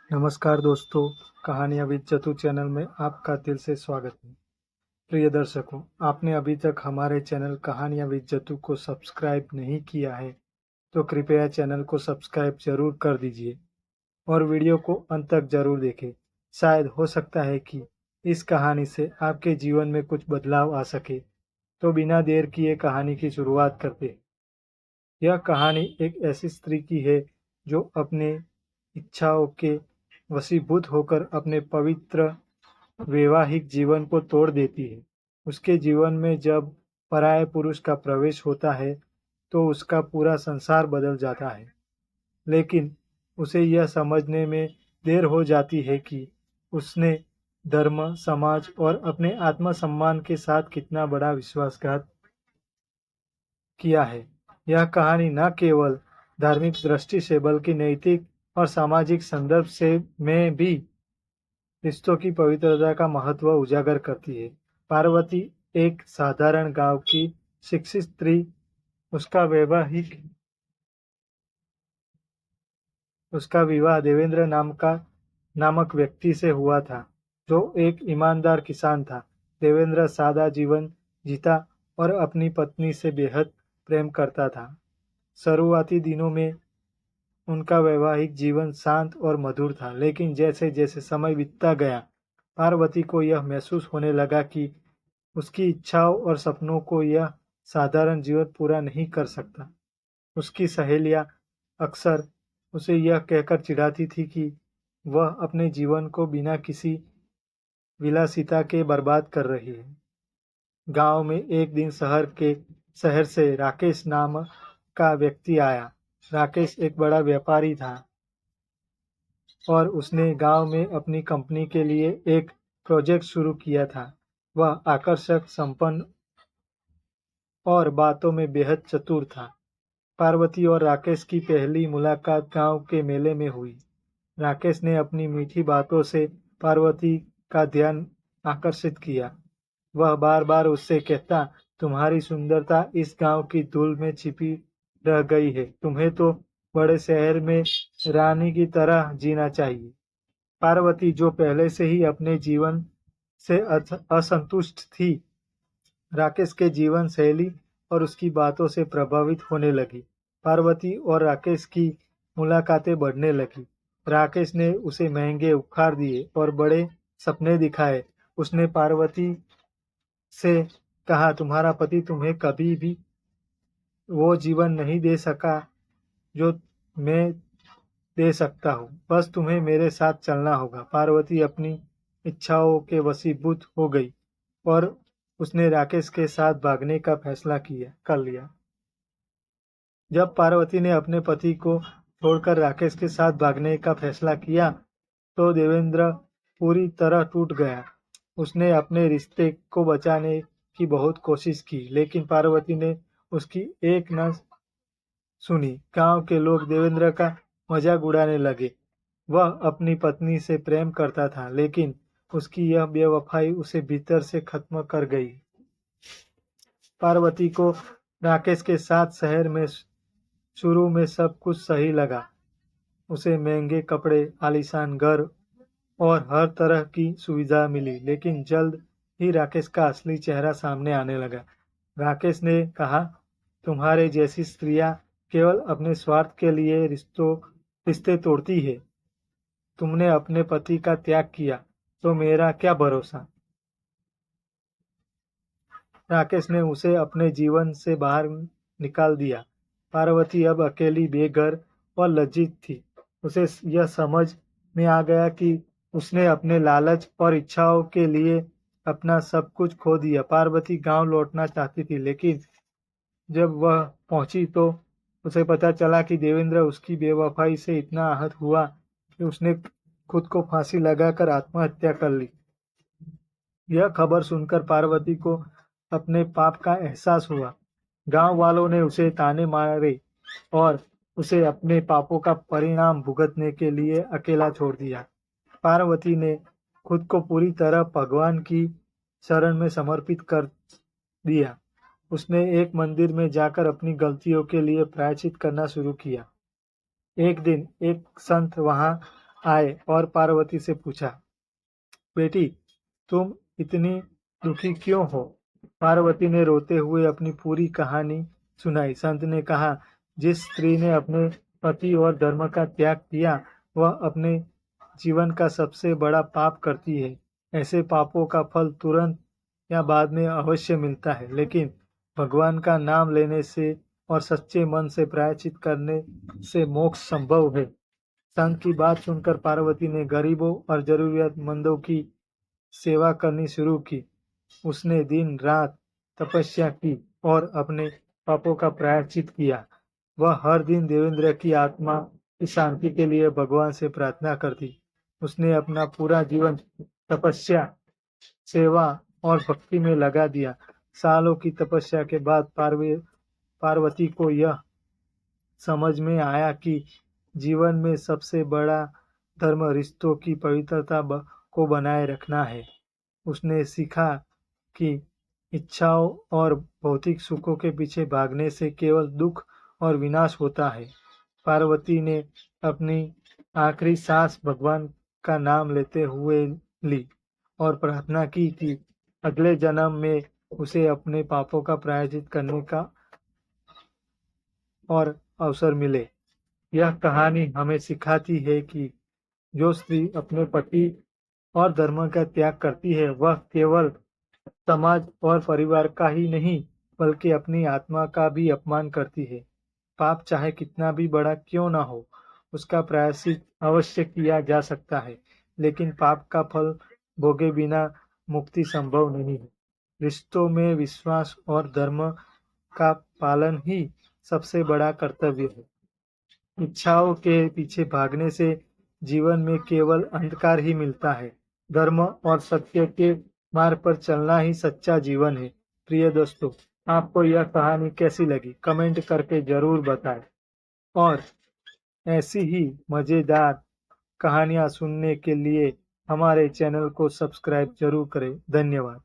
नमस्कार दोस्तों, कहानियाँ विद चतु चैनल में आपका दिल से स्वागत है। प्रिय दर्शकों, आपने अभी तक हमारे चैनल कहानियाँ विद चतु को सब्सक्राइब नहीं किया है तो कृपया चैनल को सब्सक्राइब जरूर कर दीजिए और वीडियो को अंत तक जरूर देखें। शायद हो सकता है कि इस कहानी से आपके जीवन में कुछ बदलाव आ सके। तो बिना देर किए कहानी की शुरुआत करते हैं। यह कहानी एक ऐसी स्त्री की है जो अपने इच्छाओं के वशीभूत होकर अपने पवित्र वैवाहिक जीवन को तोड़ देती है। उसके जीवन में जब पराये पुरुष का प्रवेश होता है तो उसका पूरा संसार बदल जाता है, लेकिन उसे यह समझने में देर हो जाती है कि उसने धर्म, समाज और अपने आत्मसम्मान के साथ कितना बड़ा विश्वासघात किया है। यह कहानी न केवल धार्मिक दृष्टि से बल्कि नैतिक और सामाजिक संदर्भ से में भी रिश्तों की पवित्रता का महत्व उजागर करती है। पार्वती एक साधारण गांव की शिक्षित स्त्री। उसका विवाह देवेंद्र नामक व्यक्ति से हुआ था, जो एक ईमानदार किसान था। देवेंद्र सादा जीवन जीता और अपनी पत्नी से बेहद प्रेम करता था। शुरुआती दिनों में उनका वैवाहिक जीवन शांत और मधुर था, लेकिन जैसे जैसे समय बीतता गया, पार्वती को यह महसूस होने लगा कि उसकी इच्छाओं और सपनों को यह साधारण जीवन पूरा नहीं कर सकता। उसकी सहेलियां अक्सर उसे यह कहकर चिढ़ाती थी कि वह अपने जीवन को बिना किसी विलासिता के बर्बाद कर रही है। गांव में एक दिन शहर से राकेश नाम का व्यक्ति आया। राकेश एक बड़ा व्यापारी था और उसने गांव में अपनी कंपनी के लिए एक प्रोजेक्ट शुरू किया था। वह आकर्षक, संपन्न और बातों में बेहद चतुर था। पार्वती और राकेश की पहली मुलाकात गांव के मेले में हुई। राकेश ने अपनी मीठी बातों से पार्वती का ध्यान आकर्षित किया। वह बार बार उससे कहता, तुम्हारी सुंदरता इस गांव की धूल में छिपी रह गई है। तुम्हें तो बड़े शहर में रानी की तरह जीना चाहिए। पार्वती, जो पहले से ही अपने जीवन से असंतुष्ट थी, राकेश के जीवन शैली और उसकी बातों से प्रभावित होने लगी। पार्वती और राकेश की मुलाकातें बढ़ने लगी। राकेश ने उसे महंगे उपहार दिए और बड़े सपने दिखाए। उसने पार्वती से कहा, तुम्हारा पति तुम्हें कभी भी वो जीवन नहीं दे सका जो मैं दे सकता हूँ। बस तुम्हें मेरे साथ चलना होगा। पार्वती अपनी इच्छाओं के वशीभूत हो गई और उसने राकेश के साथ भागने का फैसला कर लिया। जब पार्वती ने अपने पति को छोड़कर राकेश के साथ भागने का फैसला किया तो देवेंद्र पूरी तरह टूट गया। उसने अपने रिश्ते को बचाने की बहुत कोशिश की, लेकिन पार्वती ने उसकी एक न सुनी। गांव के लोग देवेंद्र का मजाक उड़ाने लगे। वह अपनी पत्नी से प्रेम करता था, लेकिन उसकी यह बेवफाई उसे भीतर से खत्म कर गई। पार्वती को राकेश के साथ शहर में शुरू में सब कुछ सही लगा। उसे महंगे कपड़े, आलीशान घर और हर तरह की सुविधा मिली, लेकिन जल्द ही राकेश का असली चेहरा सामने आने लगा। राकेश ने कहा, तुम्हारे जैसी स्त्रियां केवल अपने स्वार्थ के लिए रिश्ते तोड़ती है। तुमने अपने पति का त्याग किया तो मेरा क्या भरोसा। राकेश ने उसे अपने जीवन से बाहर निकाल दिया। पार्वती अब अकेली, बेघर और लज्जित थी। उसे यह समझ में आ गया कि उसने अपने लालच और इच्छाओं के लिए अपना सब कुछ खो दिया। पार्वती गांव लौटना चाहती थी, लेकिन जब वह पहुंची तो उसे पता चला कि देवेंद्र उसकी बेवफाई से इतना आहत हुआ कि उसने खुद को फांसी लगाकर आत्महत्या कर ली। यह खबर सुनकर पार्वती को अपने पाप का एहसास हुआ। गांव वालों ने उसे ताने मारे और उसे अपने पापों का परिणाम भुगतने के लिए अकेला छोड़ दिया। पार्वती ने खुद को पूरी तरह भगवान की शरण में समर्पित कर दिया। उसने एक मंदिर में जाकर अपनी गलतियों के लिए प्रायश्चित करना शुरू किया। एक दिन एक संत वहां आए और पार्वती से पूछा, बेटी, तुम इतनी दुखी क्यों हो? पार्वती ने रोते हुए अपनी पूरी कहानी सुनाई। संत ने कहा, जिस स्त्री ने अपने पति और धर्म का त्याग किया, वह अपने जीवन का सबसे बड़ा पाप करती है। ऐसे पापों का फल तुरंत या बाद में अवश्य मिलता है, लेकिन भगवान का नाम लेने से और सच्चे मन से प्रायश्चित करने से मोक्ष संभव है। संत की बात सुनकर पार्वती ने गरीबों और जरूरतमंदों की सेवा करनी शुरू की। उसने दिन रात तपस्या की और अपने पापों का प्रायश्चित किया। वह हर दिन देवेंद्र की आत्मा की शांति के लिए भगवान से प्रार्थना करती। उसने अपना पूरा जीवन तपस्या, सेवा और भक्ति में लगा दिया। सालों की तपस्या के बाद पार्वती को यह समझ में आया कि जीवन में सबसे बड़ा धर्म रिश्तों की पवित्रता को बनाए रखना है। उसने सीखा कि इच्छाओं और भौतिक सुखों के पीछे भागने से केवल दुख और विनाश होता है। पार्वती ने अपनी आखिरी सांस भगवान का नाम लेते हुए ली और प्रार्थना की कि अगले जन्म में उसे अपने पापों का प्रायश्चित करने का और अवसर मिले। यह कहानी हमें सिखाती है कि जो स्त्री अपने पति और धर्म का त्याग करती है, वह केवल समाज और परिवार का ही नहीं, बल्कि अपनी आत्मा का भी अपमान करती है। पाप चाहे कितना भी बड़ा क्यों ना हो, उसका प्रायश्चित अवश्य किया जा सकता है, लेकिन पाप का फल भोगे बिना मुक्ति संभव नहीं है। रिश्तों में विश्वास और धर्म का पालन ही सबसे बड़ा कर्तव्य है। इच्छाओं के पीछे भागने से जीवन में केवल अंधकार ही मिलता है। धर्म और सत्य के मार्ग पर चलना ही सच्चा जीवन है। प्रिय दोस्तों, आपको यह कहानी कैसी लगी? कमेंट करके जरूर बताएं और ऐसी ही मजेदार कहानियां सुनने के लिए हमारे चैनल को सब्सक्राइब जरूर करें। धन्यवाद।